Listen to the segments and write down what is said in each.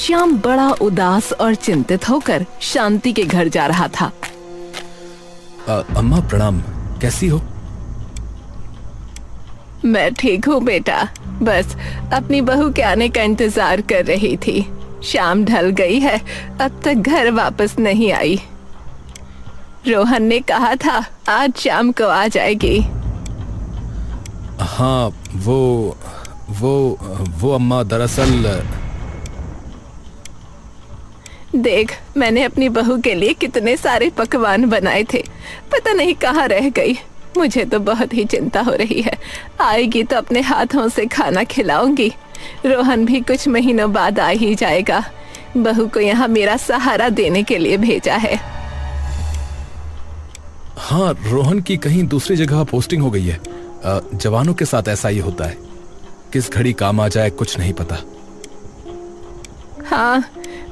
श्याम बड़ा उदास और चिंतित होकर शांति के घर जा रहा था। अम्मा प्रणाम, कैसी हो? मैं ठीक हूँ बेटा, बस अपनी बहू के आने का इंतजार कर रही थी। शाम ढल गई है, अब तक घर वापस नहीं आई। रोहन ने कहा था आज शाम को आ जाएगी। हाँ, वो अम्मा दरअसल देख, मैंने अपनी बहू के लिए कितने सारे पकवान बनाए थे, पता नहीं कहाँ रह गई। मुझे तो बहुत ही चिंता हो रही है। आएगी तो अपने हाथों से खाना खिलाऊंगी। रोहन भी कुछ महीनों बाद आ ही जाएगा। बहू को यहाँ मेरा सहारा देने के लिए भेजा है। हाँ, रोहन की कहीं दूसरी जगह पोस्टिंग हो गई है। जवानों के साथ ऐसा ही होता है, किस घड़ी काम आ जाए कुछ नहीं पता। हाँ,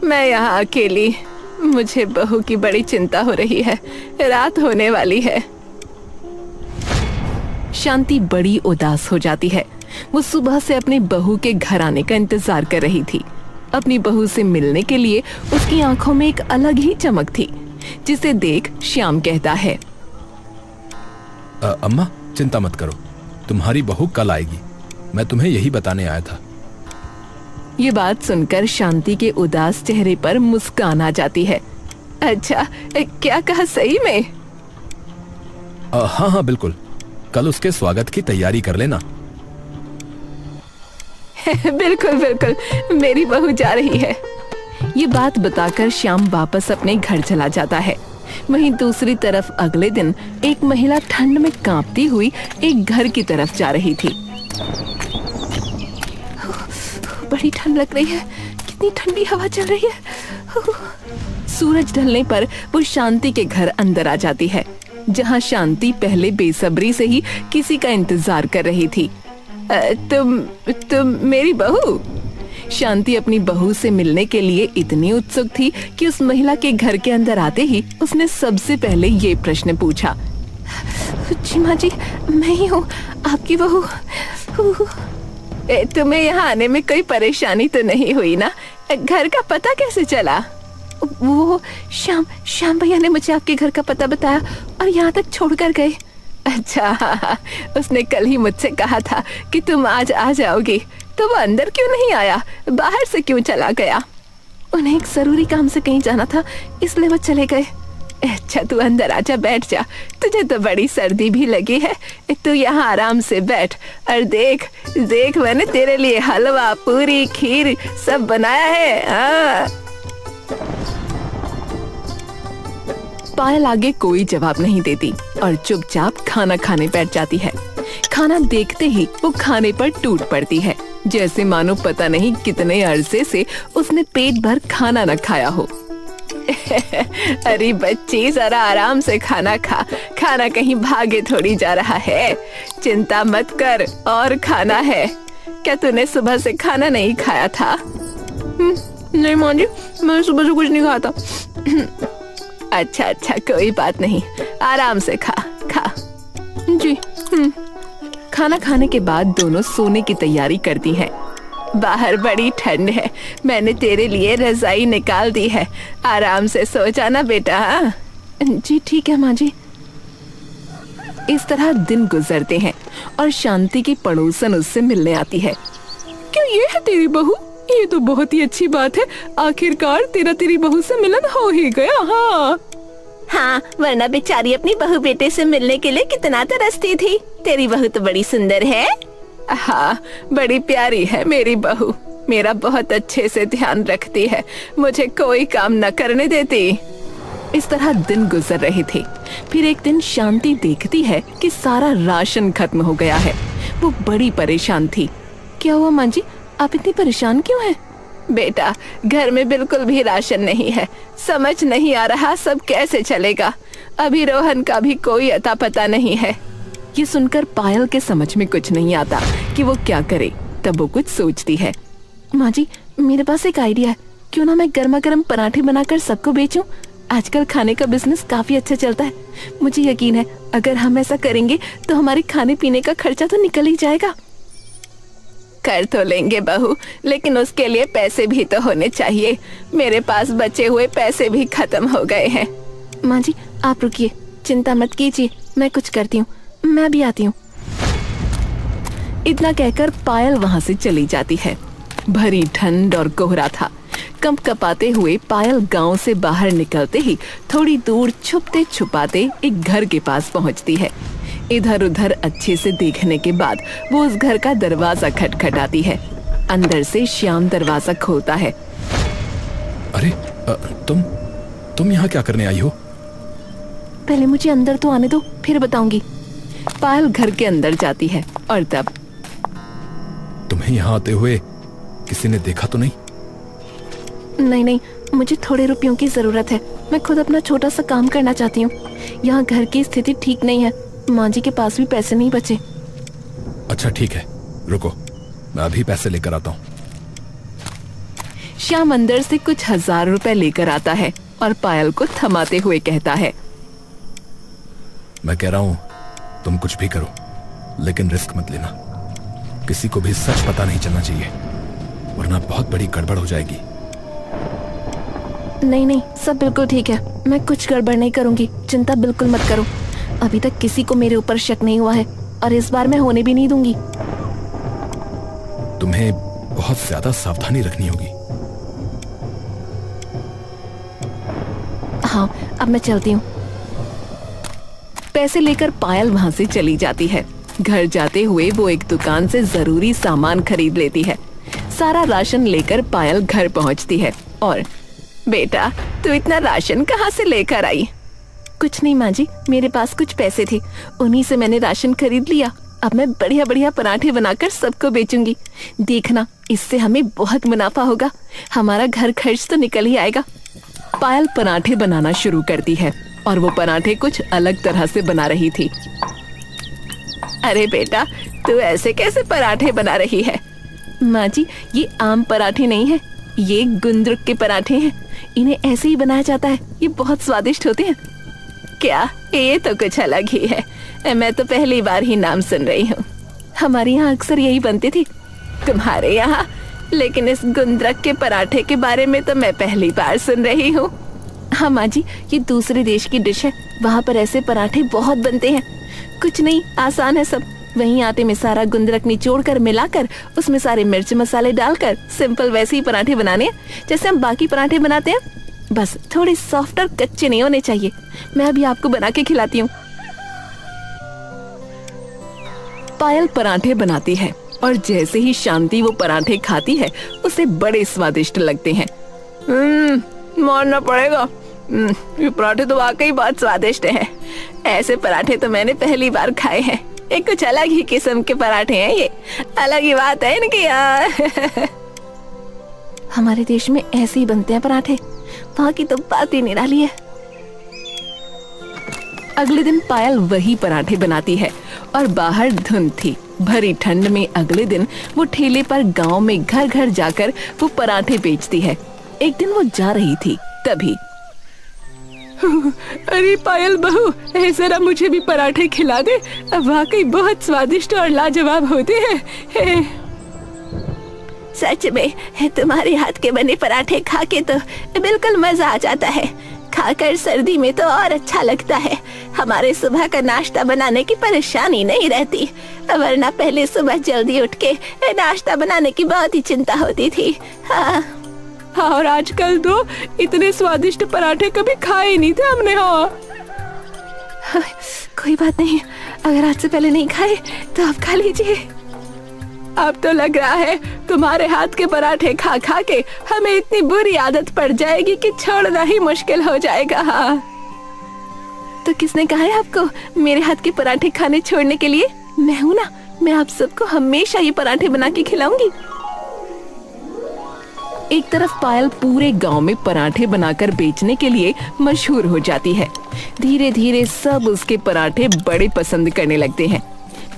मैं यहाँ अकेली। मुझे बहू की बड़ी चिंता हो रही है। रात होने वाली है। शांति बड़ी उदास हो जाती है। वो सुबह से अपनी बहू के घर आने का इंतजार कर रही थी। अपनी बहू से मिलने के लिए उसकी आंखों में एक अलग ही चमक थी, जिसे देख श्याम कहता है, अम्मा चिंता मत करो, तुम्हारी बहू कल आएगी। मैं तुम्हें यही बताने आया था। ये बात सुनकर शांति के उदास चेहरे पर मुस्कान आ जाती है। अच्छा, क्या कहा? सही में? हाँ बिल्कुल, कल उसके स्वागत की तैयारी कर लेना। बिल्कुल बिल्कुल, मेरी बहू जा रही है। ये बात बताकर श्याम वापस अपने घर चला जाता है। वहीं दूसरी तरफ अगले दिन एक महिला ठंड में कांपती हुई एक घर की तरफ जा रही थी। बड़ी ठंड लग रही है, कितनी ठंडी हवा चल रही है। सूरज ढलने पर वो शांति के घर अंदर आ जाती है, जहाँ शांति पहले बेसब्री से ही किसी का इंतजार कर रही थी। तुम मेरी बहू? शांति अपनी बहू से मिलने के लिए इतनी उत्सुक थी कि उस महिला के घर के अंदर आते ही उसने सबसे पहले ये प्रश्न पूछा। जी माँ जी, मैं ही हूँ, आपकी बहू। तुम्हें यहाँ आने में कोई परेशानी तो नहीं हुई ना? घर का पता कैसे चला? वो श्याम भैया ने मुझे आपके घर का पता बताया और यहाँ तक छोड़कर गए। अच्छा, उसने कल ही मुझसे कहा था कि तुम आज आ जाओगी, तो वो अंदर क्यों नहीं आया? बाहर से क्यों चला गया? उन्हें एक जरूरी काम से कहीं जाना था, इसलिए वो चले गए। अच्छा, तू अंदर आजा, बैठ जा। तुझे तो बड़ी सर्दी भी लगी है, तू यहाँ आराम से बैठ और देख देख, मैंने तेरे लिए हलवा, पूरी, खीर सब बनाया है। हाँ। पायल आगे कोई जवाब नहीं देती और चुपचाप खाना खाने बैठ जाती है। खाना देखते ही वो खाने पर टूट पड़ती है, जैसे मानो पता नहीं कितने अरसे से उसने पेट भर खाना न खाया हो। अरे बच्ची, जरा आराम से खाना खा, खाना कहीं भागे थोड़ी जा रहा है। चिंता मत कर, और खाना है। क्या तूने सुबह से खाना नहीं खाया था? नहीं माँ जी, मैं सुबह से कुछ नहीं खाया था। अच्छा, कोई बात नहीं, आराम से खा जी। खाना खाने के बाद दोनों सोने की तैयारी करती हैं। बाहर बड़ी ठंड है, मैंने तेरे लिए रजाई निकाल दी है, आराम से सो जाना बेटा। हाँ जी, ठीक है माँ जी। इस तरह दिन गुजरते हैं और शांति की पड़ोसन उससे मिलने आती है। क्या ये है तेरी बहू? ये तो बहुत ही अच्छी बात है, आखिरकार तेरी बहू से मिलन हो ही गया। हाँ, वरना बेचारी अपनी बहू बेटे से मिलने के लिए कितना तरसती थी। तेरी बहू तो बड़ी सुंदर है। हाँ, बड़ी प्यारी है मेरी बहू, मेरा बहुत अच्छे से ध्यान रखती है, मुझे कोई काम न करने देती। इस तरह दिन गुजर रहे थे। फिर एक दिन शांति देखती है कि सारा राशन खत्म हो गया है। वो बड़ी परेशान थी। क्या हुआ माँ जी, आप इतनी परेशान क्यों हैं? बेटा, घर में बिल्कुल भी राशन नहीं है, समझ नहीं आ रहा सब कैसे चलेगा। अभी रोहन का भी कोई अता पता नहीं है। ये सुनकर पायल के समझ में कुछ नहीं आता कि वो क्या करे। तब वो कुछ सोचती है। माँ जी, मेरे पास एक आइडिया है, क्यों ना मैं गर्मा गर्म पराठे बनाकर सबको बेचूं? आजकल खाने का बिजनेस काफी अच्छा चलता है। मुझे यकीन है अगर हम ऐसा करेंगे तो हमारे खाने पीने का खर्चा तो निकल ही जाएगा। कर तो लेंगे बहू, लेकिन उसके लिए पैसे भी तो होने चाहिए। मेरे पास बचे हुए पैसे भी खत्म हो गए हैं। माँ जी आप रुकिए, चिंता मत कीजिए, मैं कुछ करती हूँ, मैं भी आती हूँ। इतना कहकर पायल वहाँ से चली जाती है। भरी ठंड और कोहरा था। कंपकपाते हुए पायल गांव से बाहर निकलते ही थोड़ी दूर छुपते छुपाते एक घर के पास पहुंचती है। इधर उधर अच्छे से देखने के बाद वो उस घर का दरवाजा खटखटाती है। अंदर से श्याम दरवाजा खोलता है। अरे तुम यहाँ क्या करने आई हो? पहले मुझे अंदर तो आने दो, फिर बताऊंगी। पायल घर के अंदर जाती है और तब तुम्हें यहाँ आते हुए किसी ने देखा तो नहीं? नहीं, मुझे थोड़े रुपयों की जरूरत है। मैं खुद अपना छोटा सा काम करना चाहती हूँ। यहाँ घर की स्थिति ठीक नहीं है, माँ जी के पास भी पैसे नहीं बचे। अच्छा ठीक है, रुको, मैं अभी पैसे लेकर आता हूँ। श्याम अंदर से कुछ 1000 रुपए लेकर आता है और पायल को थमाते हुए कहता है, मैं कह रहा हूँ तुम कुछ भी करो, लेकिन रिस्क मत लेना। किसी को भी सच पता नहीं चलना चाहिए, वरना बहुत बड़ी गड़बड़ हो जाएगी। नहीं, सब बिल्कुल ठीक है, मैं कुछ गड़बड़ नहीं करूंगी, चिंता बिल्कुल मत करो। अभी तक किसी को मेरे ऊपर शक नहीं हुआ है और इस बार मैं होने भी नहीं दूंगी। तुम्हें बहुत ज्यादा सावधानी रखनी होगी। हाँ, अब मैं चलती हूँ। पैसे लेकर पायल वहाँ से चली जाती है। घर जाते हुए वो एक दुकान से जरूरी सामान खरीद लेती है। सारा राशन लेकर पायल घर पहुँचती है और बेटा तू इतना राशन कहाँ से लेकर आई? कुछ नहीं माँ जी, मेरे पास कुछ पैसे थे, उन्हीं से मैंने राशन खरीद लिया। अब मैं बढ़िया बढ़िया पराठे बनाकर सबको बेचूंगी। देखना, इससे हमें बहुत मुनाफा होगा, हमारा घर खर्च तो निकल ही आएगा। पायल पराठे बनाना शुरू करती है और वो पराठे कुछ अलग तरह से बना रही थी। अरे बेटा, तू ऐसे कैसे पराठे बना रही है? माँ जी, ये आम पराठे नहीं है, ये गुंदरुक के पराठे हैं। इन्हें ऐसे ही बनाया जाता है, ये बहुत स्वादिष्ट होते हैं। क्या? ये तो कुछ अलग ही है, मैं तो पहली बार ही नाम सुन रही हूँ। हमारे यहाँ अक्सर यही बनते थे। तुम्हारे यहाँ? लेकिन इस गुंदरुक के पराठे के बारे में तो मैं पहली बार सुन रही हूँ। हाँ माँ जी, ये दूसरे देश की डिश है, वहाँ पर ऐसे पराठे बहुत बनते हैं। कुछ नहीं, आसान है सब। वहीं आटे में सारा गुंदरुक निचोड़ कर मिलाकर उसमें सारे मिर्च मसाले डालकर सिंपल वैसे ही पराठे बनाने हैं जैसे हम बाकी पराठे बनाते हैं। बस थोड़े सॉफ्ट और कच्चे नहीं होने चाहिए। मैं अभी आपको बना के खिलाती हूँ। पायल पराठे बनाती है और जैसे ही शांति वो पराठे खाती है उसे बड़े स्वादिष्ट लगते हैं। मानना पड़ेगा, ये पराठे तो वाकई बहुत स्वादिष्ट हैं। ऐसे पराठे तो मैंने पहली बार खाए हैं। एक कुछ अलग ही किस्म के पराठे हैं ये, अलग ही बात है इनकी यार। हमारे देश में ऐसे ही बनते हैं पराठे, वहाँ की तो बात ही निराली है। अगले दिन पायल वही पराठे बनाती है और बाहर धुंध थी। भरी ठंड में अगले दिन वो ठेले पर गांव में घर घर जाकर वो पराठे बेचती है। एक दिन वो जा रही थी, तभी अरे पायल बहू, जरा मुझे भी पराठे खिला दे, वाकई बहुत स्वादिष्ट और लाजवाब होते हैं। सच में तुम्हारे हाथ के बने पराठे खा के तो बिल्कुल मजा आ जाता है। खाकर सर्दी में तो और अच्छा लगता है। हमारे सुबह का नाश्ता बनाने की परेशानी नहीं रहती, वरना पहले सुबह जल्दी उठ के नाश्ता बनाने की बहुत ही चिंता होती थी। हाँ, और आजकल तो इतने स्वादिष्ट पराठे कभी खाए ही नहीं थे हमने। हाँ, कोई बात नहीं, अगर आज से पहले नहीं खाए तो आप खा लीजिए। अब तो लग रहा है तुम्हारे हाथ के पराठे खा खा के हमें इतनी बुरी आदत पड़ जाएगी कि छोड़ना ही मुश्किल हो जाएगा। हाँ, तो किसने कहा है आपको मेरे हाथ के पराठे खाने छोड़ने के लिए? मैं हूँ ना, मैं आप सबको हमेशा ये पराठे बना के खिलाऊंगी। एक तरफ पायल पूरे गांव में पराठे बनाकर बेचने के लिए मशहूर हो जाती है। धीरे धीरे सब उसके पराठे बड़े पसंद करने लगते हैं।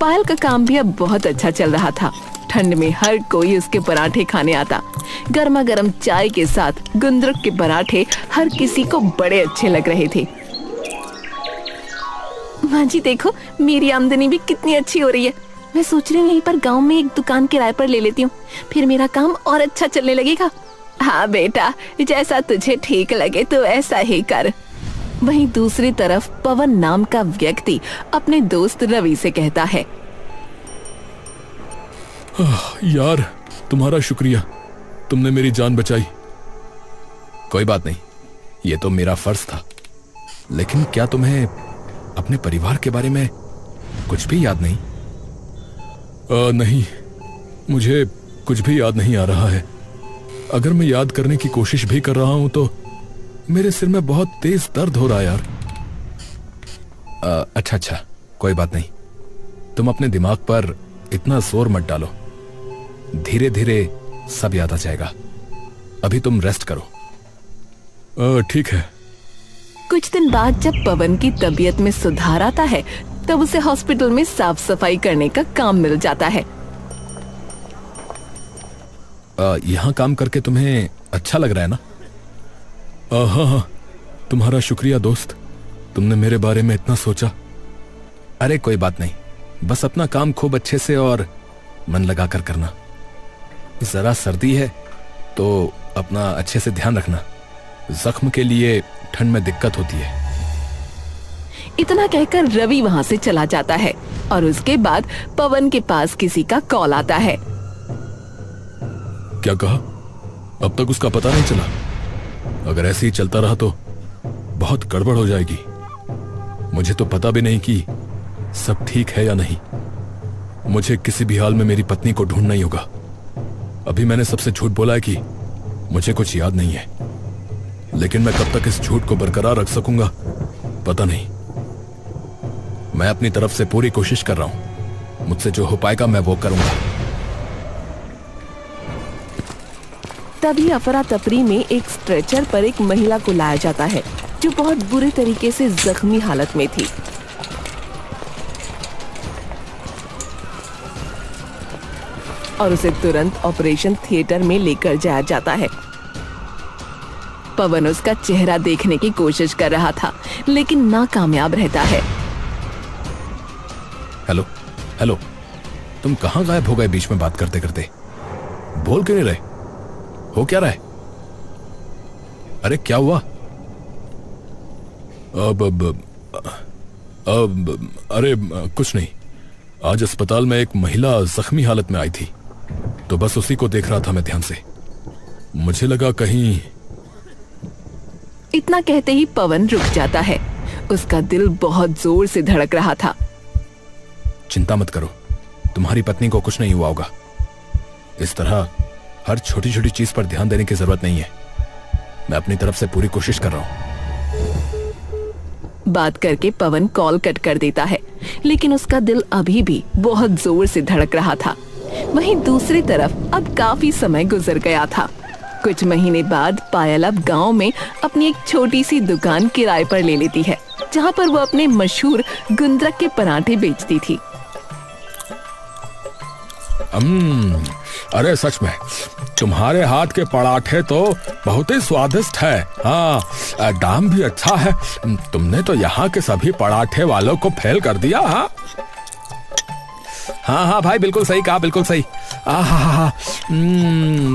पायल का काम भी अब बहुत अच्छा चल रहा था। ठंड में हर कोई उसके पराठे खाने आता। गर्मा गर्म चाय के साथ गुंदरुक के पराठे हर किसी को बड़े अच्छे लग रहे थे। माँ जी देखो, मेरी आमदनी भी कितनी अच्छी हो रही है। मैं सोच रही हूँ यहीं पर गांव में एक दुकान किराए पर ले लेती हूँ, फिर मेरा काम और अच्छा चलने लगेगा। हाँ बेटा, जैसा तुझे ठीक लगे तो ऐसा ही कर। वहीं दूसरी तरफ पवन नाम का व्यक्ति अपने दोस्त रवि से कहता है, यार तुम्हारा शुक्रिया, तुमने मेरी जान बचाई। कोई बात नहीं, ये तो मेरा फर्ज था। लेकिन क्या तुम्हें अपने परिवार के बारे में कुछ भी याद नहीं? नहीं, मुझे कुछ भी याद नहीं आ रहा है। अगर मैं याद करने की कोशिश भी कर रहा हूं तो मेरे सिर में बहुत तेज दर्द हो रहा है यार। अच्छा, कोई बात नहीं, तुम अपने दिमाग पर इतना जोर मत डालो, धीरे धीरे सब याद आ जाएगा। अभी तुम रेस्ट करो। ठीक है। कुछ दिन बाद जब पवन की तबीयत में सुधार आता है तब उसे हॉस्पिटल में साफ सफाई करने का काम मिल जाता है। यहाँ काम करके तुम्हें अच्छा लग रहा है ना? हाँ, तुम्हारा शुक्रिया दोस्त, तुमने मेरे बारे में इतना सोचा। अरे कोई बात नहीं, बस अपना काम खूब अच्छे से और मन लगा कर करना। जरा सर्दी है तो अपना अच्छे से ध्यान रखना, जख्म के लिए ठंड में दिक्कत होती है। इतना कहकर रवि वहाँ से चला जाता है और उसके बाद पवन के पास किसी का कॉल आता है। क्या कहा? अब तक उसका पता नहीं चला? अगर ऐसे ही चलता रहा तो बहुत गड़बड़ हो जाएगी। मुझे तो पता भी नहीं कि सब ठीक है या नहीं। मुझे किसी भी हाल में मेरी पत्नी को ढूंढना ही होगा। अभी मैंने सबसे झूठ बोला है कि मुझे कुछ याद नहीं है, लेकिन मैं कब तक इस झूठ को बरकरार रख सकूंगा पता नहीं। मैं अपनी तरफ से पूरी कोशिश कर रहा हूं, मुझसे जो हो पाएगा मैं वो करूंगा। तभी अफरा तफरी में एक स्ट्रेचर पर एक महिला को लाया जाता है जो बहुत बुरे तरीके से जख्मी हालत में थी। और उसे तुरंत ऑपरेशन थिएटर में लेकर जाया जाता है। पवन उसका चेहरा देखने की कोशिश कर रहा था लेकिन नाकामयाब रहता है। हेलो, तुम कहां गायब हो गए बीच में बात करते करते? बोल क्यों नहीं रहे? हो क्या रहा है? अरे क्या हुआ? अरे कुछ नहीं। आज अस्पताल में एक महिला जख्मी हालत में आई थी तो बस उसी को देख रहा था मैं ध्यान से। मुझे लगा कहीं। इतना कहते ही पवन रुक जाता है। उसका दिल बहुत जोर से धड़क रहा था। चिंता मत करो, तुम्हारी पत्नी को कुछ नहीं हुआ होगा। इस तरह हर छोटी छोटी चीज पर ध्यान देने की जरूरत नहीं है। मैं अपनी तरफ से पूरी कोशिश कर रहा हूं। बात करके पवन कॉल कट कर देता है लेकिन उसका दिल अभी भी बहुत जोर से धड़क रहा था। वहीं दूसरी तरफ अब काफी समय गुजर गया था। कुछ महीने बाद पायल अब गांव में अपनी एक छोटी सी दुकान किराए पर ले लेती है जहां पर वो अपने मशहूर गुंदरक के पराठे बेचती थी। अरे सच में तुम्हारे हाथ के पराठे तो बहुत ही स्वादिष्ट है। हाँ, दाम भी अच्छा है। तुमने तो यहाँ के सभी पराठे वालों को फेल कर दिया। हाँ भाई, बिल्कुल सही कहा, बिल्कुल सही।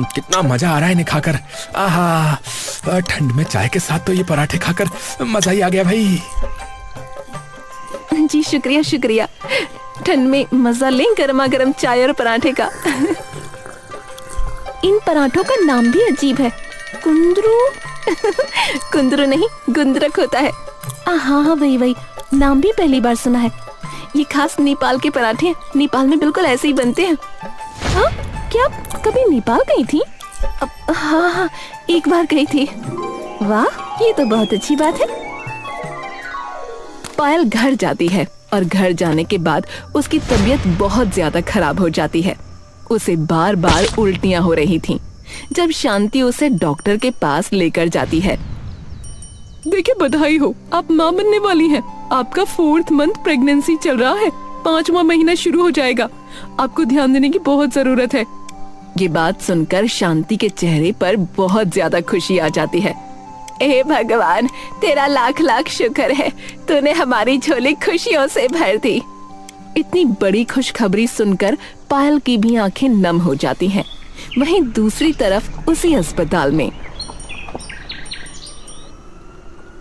कितना मजा आ रहा है इन्हें खाकर। ठंड में चाय के साथ तो ये पराठे खाकर मजा ही आ गया भाई। जी शुक्रिया शुक्रिया। ठंड में मजा लें गर्मा गर्म चाय और पराठे का। इन पराठों का नाम भी अजीब है, कुंदरू। कुंदरू नहीं, गुंदरक होता है। हाँ वही नाम भी पहली बार सुना है। ये खास नेपाल के पराठे हैं। नेपाल में बिल्कुल ऐसे ही बनते हैं। हाँ, क्या आप कभी नेपाल गई थी? हाँ, एक बार गई थी। वाह, ये तो बहुत अच्छी बात है। पायल घर जाती है और घर जाने के बाद उसकी तबीयत बहुत ज्यादा खराब हो जाती है। उसे बार बार उल्टियां हो रही थीं। जब शांति उसे डॉक्टर के पास लेकर जाती है। देखिए, बधाई हो, आप माँ बनने वाली हैं। आपका 4th मंथ प्रेगनेंसी चल रहा है। 5वां महीना शुरू हो जाएगा। आपको ध्यान देने की बहुत जरूरत है। ये बात सुनकर शांति के चेहरे पर बहुत ज्यादा खुशी आ जाती है। हे भगवान, तेरा लाख लाख शुक्र है, तूने हमारी झोली खुशियों से भर दी। इतनी बड़ी खुशखबरी सुनकर पायल की भी आंखें नम हो जाती हैं। वहीं दूसरी तरफ उसी अस्पताल में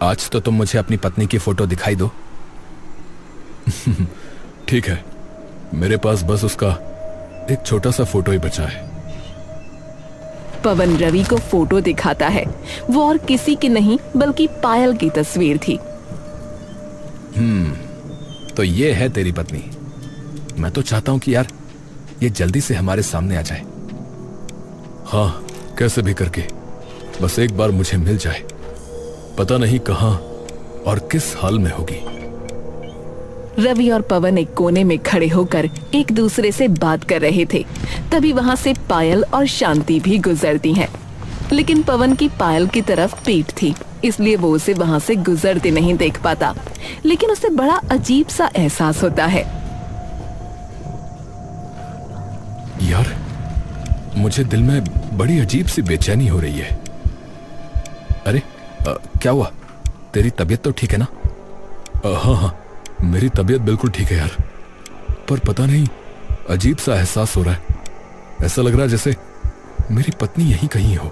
आज तो तुम मुझे अपनी पत्नी की फोटो दिखाई दो। ठीक है, मेरे पास बस उसका एक छोटा सा फोटो ही बचा है। पवन रवि को फोटो दिखाता है। वो और किसी की नहीं बल्कि पायल की तस्वीर थी। तो ये है तेरी पत्नी। मैं तो चाहता हूं कि यार ये जल्दी से हमारे सामने आ जाए। हाँ, कैसे भी करके बस एक बार मुझे मिल जाए। पता नहीं कहां और किस हाल में होगी। रवि और पवन एक कोने में खड़े होकर एक दूसरे से बात कर रहे थे। तभी वहां से पायल और शांति भी गुजरती हैं। लेकिन पवन की पायल की तरफ पीठ थी, इसलिए वो उसे वहां से गुजरते नहीं देख पाता। लेकिन उसे बड़ा अजीब सा एहसास होता है। यार, मुझे दिल में बड़ी अजीब सी बेचैनी हो रही है। अरे क्या हुआ? तेरी तबीयत तो ठीक है ना? हाँ हाँ, मेरी तबीयत बिल्कुल ठीक है यार, पर पता नहीं अजीब सा एहसास हो रहा है। ऐसा लग रहा है जैसे मेरी पत्नी यहीं कहीं हो।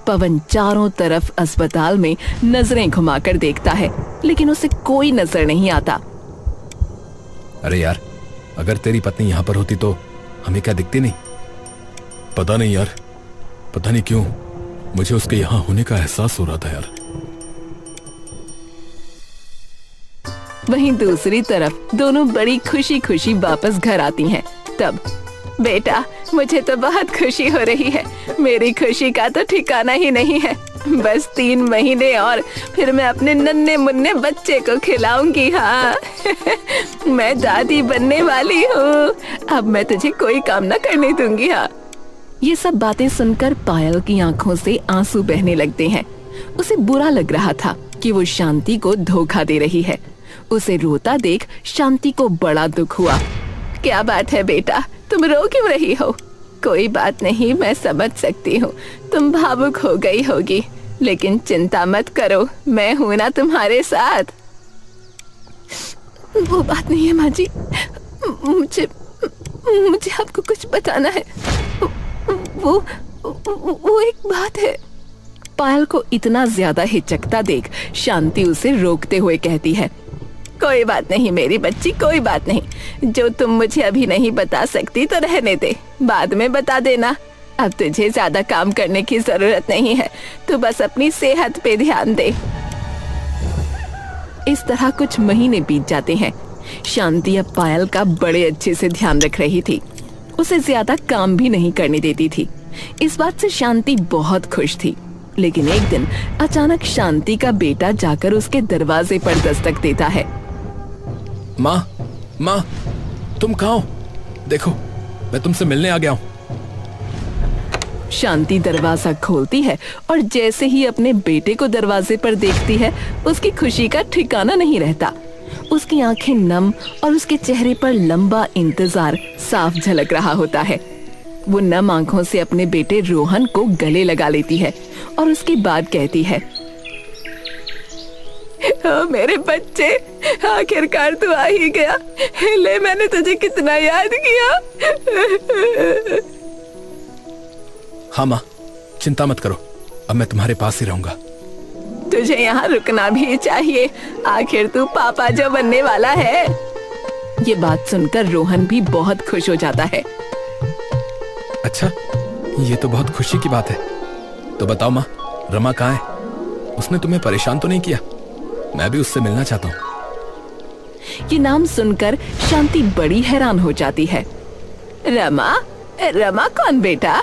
पवन चारों तरफ अस्पताल में नजरें घुमाकर देखता है, लेकिन उसे कोई नजर नहीं आता। अरे यार, अगर तेरी पत्नी यहां पर होती तो हमें क्या दिखती नहीं? पता नहीं यार, पता नहीं क्यों मुझे उसके यहां होने का एहसास हो रहा था यार। वहीं दूसरी तरफ दोनों बड़ी खुशी खुशी वापस घर आती हैं। तब बेटा, मुझे तो बहुत खुशी हो रही है। मेरी खुशी का तो ठिकाना ही नहीं है। बस 3 महीने और फिर मैं अपने नन्हे मुन्ने बच्चे को खिलाऊंगी। हाँ मैं दादी बनने वाली हूँ। अब मैं तुझे कोई काम ना करने दूंगी। हाँ, ये सब बातें सुनकर पायल की आंखों से आंसू बहने लगते हैं। उसे बुरा लग रहा था कि वो शांति को धोखा दे रही है। उसे रोता देख शांति को बड़ा दुख हुआ। क्या बात है बेटा, तुम रो क्यों रही हो? कोई बात नहीं, मैं समझ सकती हूँ, तुम भावुक हो गई होगी, लेकिन चिंता मत करो, मैं हूँ ना तुम्हारे साथ। वो बात नहीं है माँ जी, मुझे आपको कुछ बताना है। वो एक बात है। पायल को इतना ज्यादा हिचकता देख शांति उसे रोकते हुए कहती है, कोई बात नहीं मेरी बच्ची, कोई बात नहीं। जो तुम मुझे अभी नहीं बता सकती तो रहने दे, बाद में बता देना। अब तुझे ज्यादा काम करने की जरूरत नहीं है, तू बस अपनी सेहत पे ध्यान दे। इस तरह कुछ महीने बीत जाते हैं। शांति अब पायल का बड़े अच्छे से ध्यान रख रही थी। उसे ज्यादा काम भी नहीं करने देती थी। इस बात से शांति बहुत खुश थी। लेकिन एक दिन अचानक शांति का बेटा जाकर उसके दरवाजे पर दस्तक देता है। माँ, माँ, तुम कहाँ हो? देखो, मैं तुमसे मिलने आ गया हूँ। शांति दरवाजा खोलती है और जैसे ही अपने बेटे को दरवाजे पर देखती है, उसकी खुशी का ठिकाना नहीं रहता। उसकी आंखें नम और उसके चेहरे पर लंबा इंतजार साफ झलक रहा होता है। वो नम आंखों से अपने बेटे रोहन को गले लगा लेती है और उसके बाद कहती है, मेरे बच्चे, आखिरकार तू आ ही गया। ले, मैंने तुझे कितना याद किया। हाँ माँ, चिंता मत करो, अब मैं तुम्हारे पास ही रहूंगा। तुझे यहाँ रुकना भी चाहिए, आखिर तू पापा जो बनने वाला है। ये बात सुनकर रोहन भी बहुत खुश हो जाता है। अच्छा, ये तो बहुत खुशी की बात है। तो बताओ माँ, रमा कहाँ है? उसने तुम्हें परेशान तो नहीं किया? मैं भी उससे मिलना चाहता हूँ। ये नाम सुनकर शांति बड़ी हैरान हो जाती है। रमा? रमा कौन बेटा?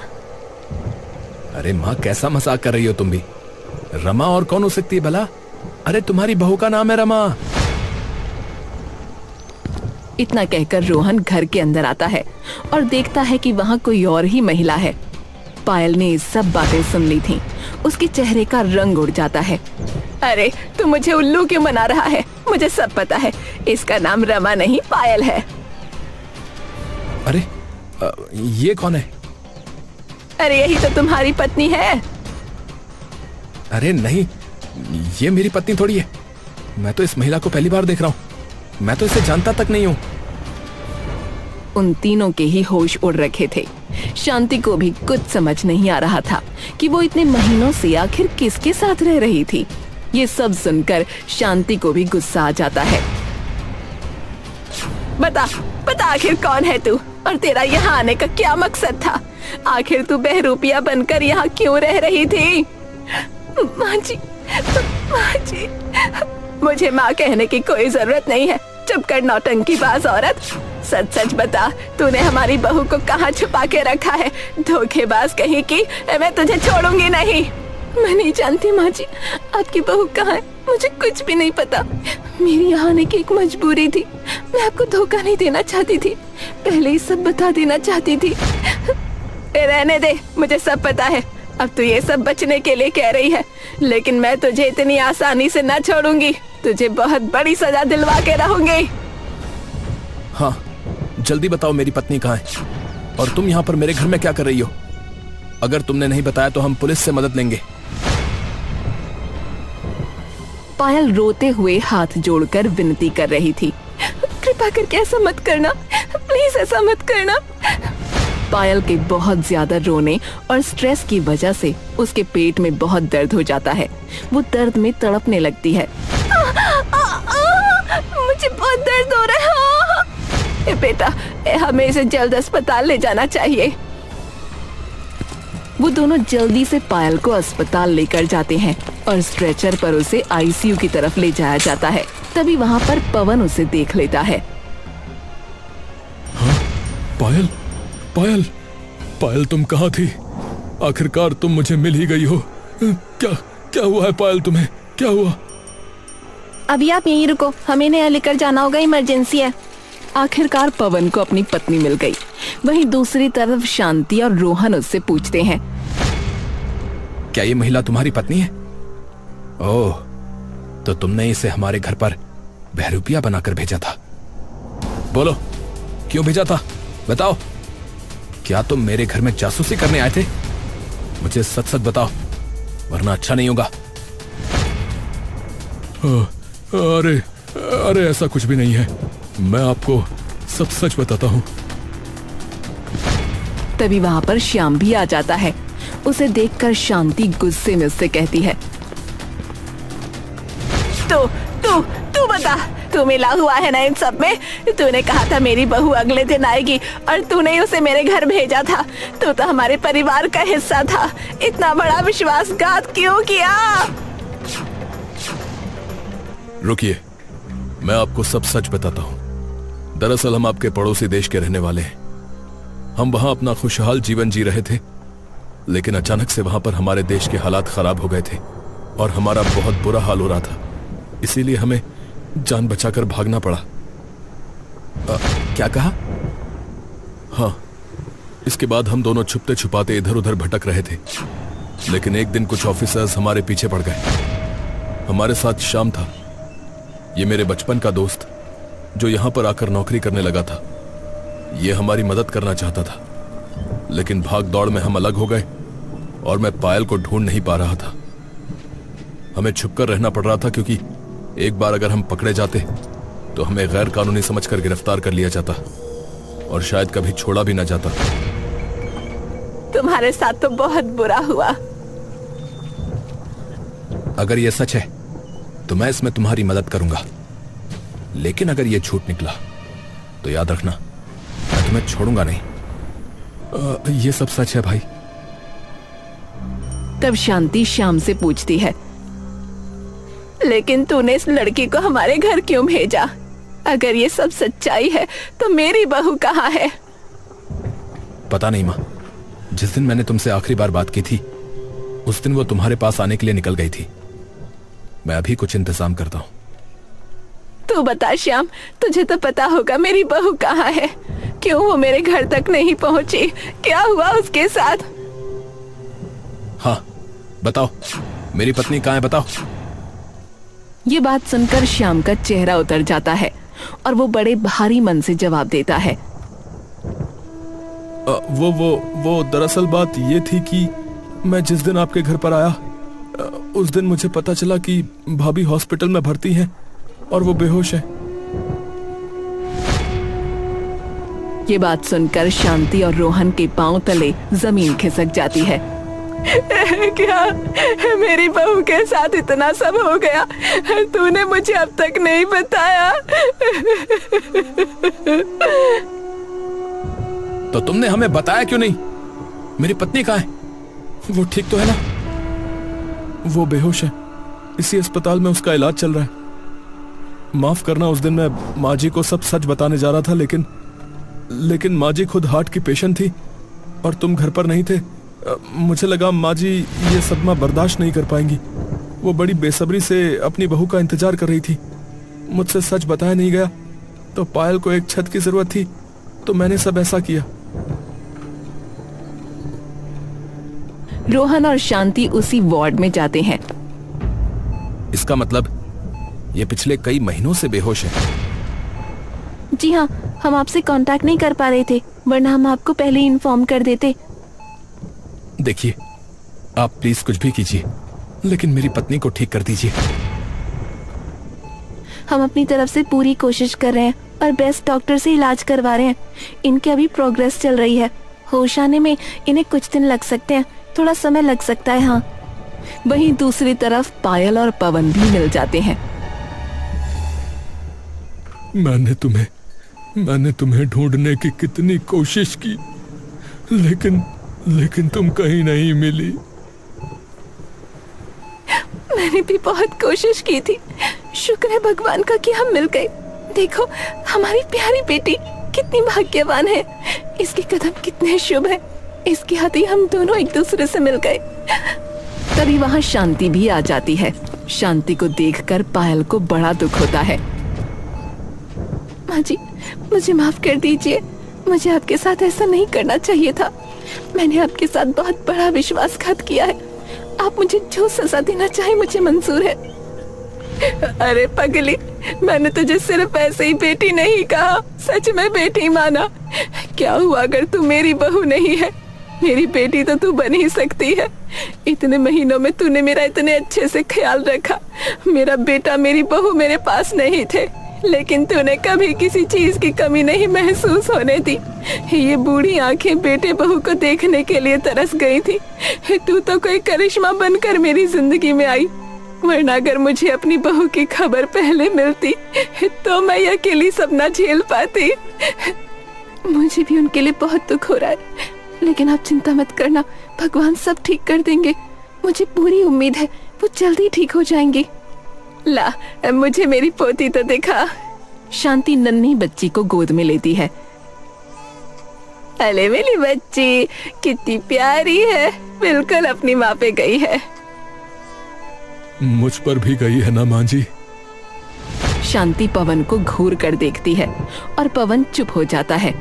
अरे माँ, कैसा मजाक कर रही हो तुम भी? रमा और कौन हो सकती है भला? अरे तुम्हारी बहू का नाम है रमा। इतना कहकर रोहन घर के अंदर आता है और देखता है कि वहाँ कोई और ही महिला है। पायल ने ये सब बातें सुन ली थीं। उसके चेहरे का रंग उड़ जाता है। अरे तू मुझे उल्लू क्यों बना रहा है? मुझे सब पता है, इसका नाम रमा नहीं पायल है। अरे ये कौन है? अरे यही तो तुम्हारी पत्नी है। अरे नहीं, ये मेरी पत्नी थोड़ी है। मैं तो इस महिला को पहली बार देख रहा हूँ। मैं तो इसे जानता तक नहीं हूँ। उन तीनों के ही होश उड़ रखे थे। शांति को भी कुछ समझ नहीं आ रहा था कि वो इतने महीनों से आखिर किसके साथ रह रही थी। ये सब सुनकर शांति को भी गुस्सा आ जाता है। बता बता आखिर कौन है तू और तेरा यहाँ आने का क्या मकसद था? आखिर तू बहरूपिया बनकर यहाँ क्यों रह रही थी? माँ जी, मुझे माँ कहने की कोई जरूरत नहीं है। चुप कर नौटंकीबाज औरत। सच सच बता, तूने हमारी बहू को कहाँ छुपा के रखा है? धोखेबाज कहीं की, मैं तुझे छोड़ूंगी नहीं। मैं नहीं जानती माँ जी, आपकी बहू कहाँ है, मुझे कुछ भी नहीं पता। मेरी यहाँ आने की एक मजबूरी थी। मैं आपको धोखा नहीं देना चाहती थी, पहले ही सब बता देना चाहती थी। रहने दे, मुझे सब पता है। अब तू ये सब बचने के लिए कह रही है, लेकिन मैं तुझे इतनी आसानी से न छोड़ूंगी। तुझे बहुत बड़ी सजा दिलवा के रहूंगी। हाँ, जल्दी बताओ मेरी पत्नी कहाँ है और तुम यहाँ पर मेरे घर में क्या कर रही हो? अगर तुमने नहीं बताया तो हम पुलिस से मदद लेंगे। पायल रोते हुए हाथ जोड़कर विनती कर रही थी, कृपा करके ऐसा मत करना, प्लीज ऐसा मत करना। पायल के बहुत ज्यादा रोने और स्ट्रेस की वजह से उसके पेट में बहुत दर्द हो जाता है। वो दर्द में तड़पने लगती है। मुझे बहुत दर्द हो रहा है। बेटा, हमें इसे जल्द अस्पताल ले जाना चाहिए। वो दोनों जल्दी से पायल को अस्पताल लेकर जाते हैं और स्ट्रेचर पर उसे आईसीयू की तरफ ले जाया जाता है। तभी वहाँ पर पवन उसे देख लेता है। हाँ, पायल पायल पायल, तुम कहाँ थी? आखिरकार तुम मुझे मिल ही गई हो। क्या क्या हुआ है पायल, तुम्हें क्या हुआ? अभी आप यहीं रुको, हमें इन्हें लेकर जाना होगा, इमरजेंसी है। आखिरकार पवन को अपनी पत्नी मिल गई। वहीं दूसरी तरफ शांति और रोहन उससे पूछते हैं, क्या ये महिला तुम्हारी पत्नी है? ओह, तो तुमने इसे हमारे घर पर बहरूपिया बनाकर भेजा था। बोलो, क्यों भेजा था? बताओ, क्या तुम मेरे घर में जासूसी करने आए थे? मुझे सच सच बताओ, वरना अच्छा नहीं होगा। अरे अरे, ऐसा कुछ भी नहीं है, मैं आपको सब सच बताता हूँ। तभी वहाँ पर श्याम भी आ जाता है। उसे देखकर शांति गुस्से में उससे कहती है, तू बता, तू मिला हुआ है ना इन सब में? तूने कहा था मेरी बहू अगले दिन आएगी और तूने उसे मेरे घर भेजा था। तू तो हमारे परिवार का हिस्सा था, इतना बड़ा विश्वासघात क्यों किया? रुकिए, मैं आपको सब सच बताता हूँ। दरअसल हम आपके पड़ोसी देश के रहने वाले हैं। हम वहां अपना खुशहाल जीवन जी रहे थे, लेकिन अचानक से वहां पर हमारे देश के हालात खराब हो गए थे और हमारा बहुत बुरा हाल हो रहा था। इसीलिए हमें जान बचाकर भागना पड़ा। क्या कहा? हाँ, इसके बाद हम दोनों छुपते छुपाते इधर उधर भटक रहे थे, लेकिन एक दिन कुछ ऑफिसर्स हमारे पीछे पड़ गए। हमारे साथ श्याम था, ये मेरे बचपन का दोस्त जो यहां पर आकर नौकरी करने लगा था। ये हमारी मदद करना चाहता था, लेकिन भाग दौड़ में हम अलग हो गए और मैं पायल को ढूंढ नहीं पा रहा था। हमें छुपकर रहना पड़ रहा था, क्योंकि एक बार अगर हम पकड़े जाते तो हमें गैर कानूनी समझकर गिरफ्तार कर लिया जाता और शायद कभी छोड़ा भी ना जाता। तुम्हारे साथ तो बहुत बुरा हुआ। अगर ये सच है तो मैं इसमें तुम्हारी मदद करूंगा, लेकिन अगर ये झूठ निकला तो याद रखना, मैं तुम्हें छोड़ूंगा नहीं। ये सब सच है भाई। तब शांति श्याम से पूछती है, लेकिन तूने इस लड़की को हमारे घर क्यों भेजा? अगर ये सब सच्चाई है तो मेरी बहू कहाँ है? पता नहीं माँ, जिस दिन मैंने तुमसे आखिरी बार बात की थी उस दिन वो तुम्हारे पास आने के लिए निकल गई थी। मैं अभी कुछ इंतजाम करता हूँ। तू बता श्याम, तुझे तो पता होगा मेरी बहू कहाँ है। क्यों वो मेरे घर तक नहीं पहुंची? क्या हुआ उसके साथ? हाँ बताओ, मेरी पत्नी कहाँ है, बताओ। ये बात सुनकर श्याम का चेहरा उतर जाता है और वो बड़े भारी मन से जवाब देता है, वो दरअसल बात ये थी कि मैं जिस दिन आपके घर पर आया उस दिन मुझे पता चला कि भाभी हॉस्पिटल में भर्ती हैं और वो बेहोश है। ये बात सुनकर शांति और रोहन के पांव तले जमीन खिसक जाती है। क्या मेरी बहू के साथ इतना सब हो गया? तूने मुझे अब तक नहीं बताया। तो तुमने हमें बताया क्यों नहीं? मेरी पत्नी कहाँ है? वो ठीक तो है ना? वो बेहोश है, इसी अस्पताल में उसका इलाज चल रहा है। माफ करना, उस दिन मैं माँ जी को सब सच बताने जा रहा था, लेकिन माँ जी खुद हार्ट की पेशेंट थी और तुम घर पर नहीं थे। मुझे लगा माँ जी ये सदमा बर्दाश्त नहीं कर पाएंगी। वो बड़ी बेसब्री से अपनी बहू का इंतजार कर रही थी। मुझसे सच बताया नहीं गया तो पायल को एक छत की जरूरत थी, तो मैंने सब ऐसा किया। रोहन और शांति उसी वार्ड में जाते हैं। इसका मतलब ये पिछले कई महीनों से बेहोश है। जी हाँ, हम आपसे कांटेक्ट नहीं कर पा रहे थे, वरना हम आपको पहले ही इन्फॉर्म कर देते। देखिए, आप प्लीज कुछ भी कीजिए, लेकिन मेरी पत्नी को ठीक कर दीजिए। हम अपनी तरफ से पूरी कोशिश कर रहे हैं और बेस्ट डॉक्टर से इलाज करवा रहे हैं। इनकी अभी प्रोग्रेस चल रही है। होश आने में इन्हें कुछ दिन लग सकते हैं, थोड़ा समय लग सकता है। हाँ, वहीं दूसरी तरफ पायल और पवन भी मिल जाते हैं। मैंने तुम्हें ढूंढने की कितनी कोशिश की, लेकिन तुम कहीं नहीं मिली। मैंने भी बहुत कोशिश की थी। शुक्र है भगवान का कि हम मिल गए। देखो, हमारी प्यारी बेटी कितनी भाग्यवान है। इसके कदम कितने शुभ हैं। इसके हाथ ही हम दोनों एक दूसरे से मिल गए। तभी वहाँ शांति भी आ जाती है। शांति को देखकर पायल को बड़ा दुख होता है। माँ जी, मुझे माफ कर दीजिए। मुझे आपके साथ ऐसा नहीं करना चाहिए था। मैंने आपके साथ बहुत बड़ा विश्वासघात किया है। आप मुझे जो सजा देना चाहे मुझे मंजूर है। अरे पगली, मैंने तुझे सिर्फ ऐसे ही बेटी नहीं कहा, सच में बेटी माना। क्या हुआ अगर तू मेरी बहू नहीं है? मेरी बेटी तो तू बन ही सकती है। इतने महीनों में तूने मेरा इतने अच्छे से ख्याल रखा। मेरा बेटा, मेरी बहू मेरे पास नहीं थे, लेकिन तूने कभी किसी चीज की कमी नहीं महसूस होने दी। ये बूढ़ी आंखें बेटे बहू को देखने के लिए तरस गई थी। तू तो कोई करिश्मा बनकर मेरी जिंदगी में आई, वरना अगर मुझे अपनी बहू की खबर पहले मिलती तो मैं ये अकेली सपना झेल पाती। मुझे भी उनके लिए बहुत दुख हो रहा है, लेकिन आप चिंता मत करना, भगवान सब ठीक कर देंगे। मुझे पूरी उम्मीद है वो जल्दी ठीक हो जाएंगी। ला, मुझे मेरी पोती तो दिखा। शांति नन्ही बच्ची को गोद में लेती है। अरे मेरी बच्ची कितनी प्यारी है, बिल्कुल अपनी माँ पे गई है। मुझ पर भी गई है ना माँ जी? शांति पवन को घूर कर देखती है और पवन चुप हो जाता है।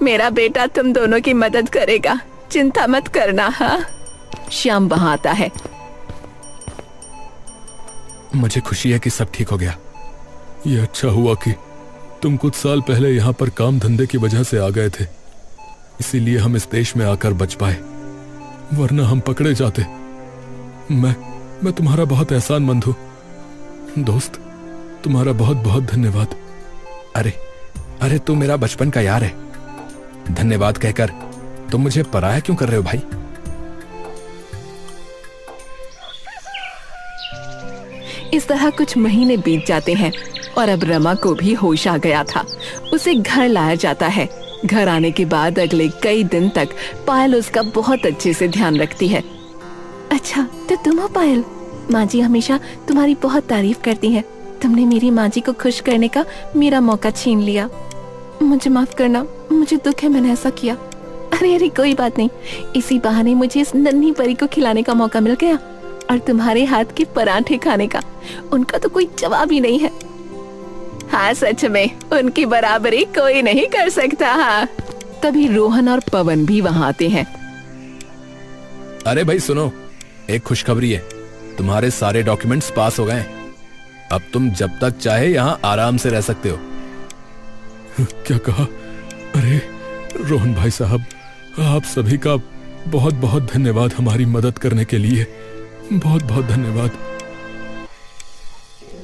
मेरा बेटा तुम दोनों की मदद करेगा, चिंता मत करना। हाँ, श्याम वहां आता है। मुझे खुशी है कि सब ठीक हो गया। ये अच्छा हुआ कि तुम कुछ साल पहले यहाँ पर काम धंधे की वजह से आ गए थे, इसीलिए हम इस देश में आकर बच पाए, वरना हम पकड़े जाते। मैं तुम्हारा बहुत एहसानमंद हूँ दोस्त, तुम्हारा बहुत बहुत धन्यवाद। अरे तू मेरा बचपन का यार है, धन्यवाद कहकर तुम मुझे पराया क्यों कर रहे हो भाई? इस तरह कुछ महीने बीत जाते हैं और अब रमा को भी होश आ गया था। उसे घर लाया जाता है। घर आने के बाद अगले कई दिन तक पायल उसका बहुत अच्छे से ध्यान रखती है। अच्छा, तो तुम हो पायल? माँ जी हमेशा तुम्हारी बहुत तारीफ करती हैं। तुमने मेरी माँ जी को खुश करने का मेरा मौका छीन लिया। मुझे माफ करना, मुझे दुख है मैंने ऐसा किया। अरे कोई बात नहीं, इसी बहाने मुझे इस नन्ही परी को खिलाने का मौका मिल गया, और तुम्हारे हाथ के पराठे खाने का उनका तो कोई जवाब ही नहीं है। हाँ, सच में उनकी बराबरी कोई नहीं कर सकता। हाँ। तभी रोहन और पवन भी वहां आते हैं। अरे भाई सुनो, एक खुशखबरी है, तुम्हारे सारे डॉक्यूमेंट्स पास हो गए। अब तुम जब तक चाहे यहाँ आराम से रह सकते हो। क्या कहा? अरे रोहन भाई साहब, आप सभी का बहुत बहुत धन्यवाद हमारी मदद करने के लिए। बहुत बहुत धन्यवाद।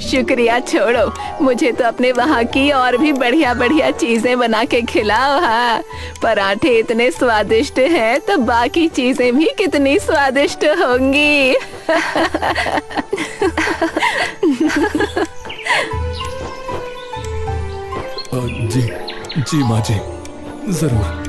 शुक्रिया छोड़ो, मुझे तो अपने वहाँ की और भी बढ़िया बढ़िया चीजें बना के खिलाओ। हाँ, पराठे इतने स्वादिष्ट हैं तो बाकी चीजें भी कितनी स्वादिष्ट होंगी। जी जी माँ जी, जरूर।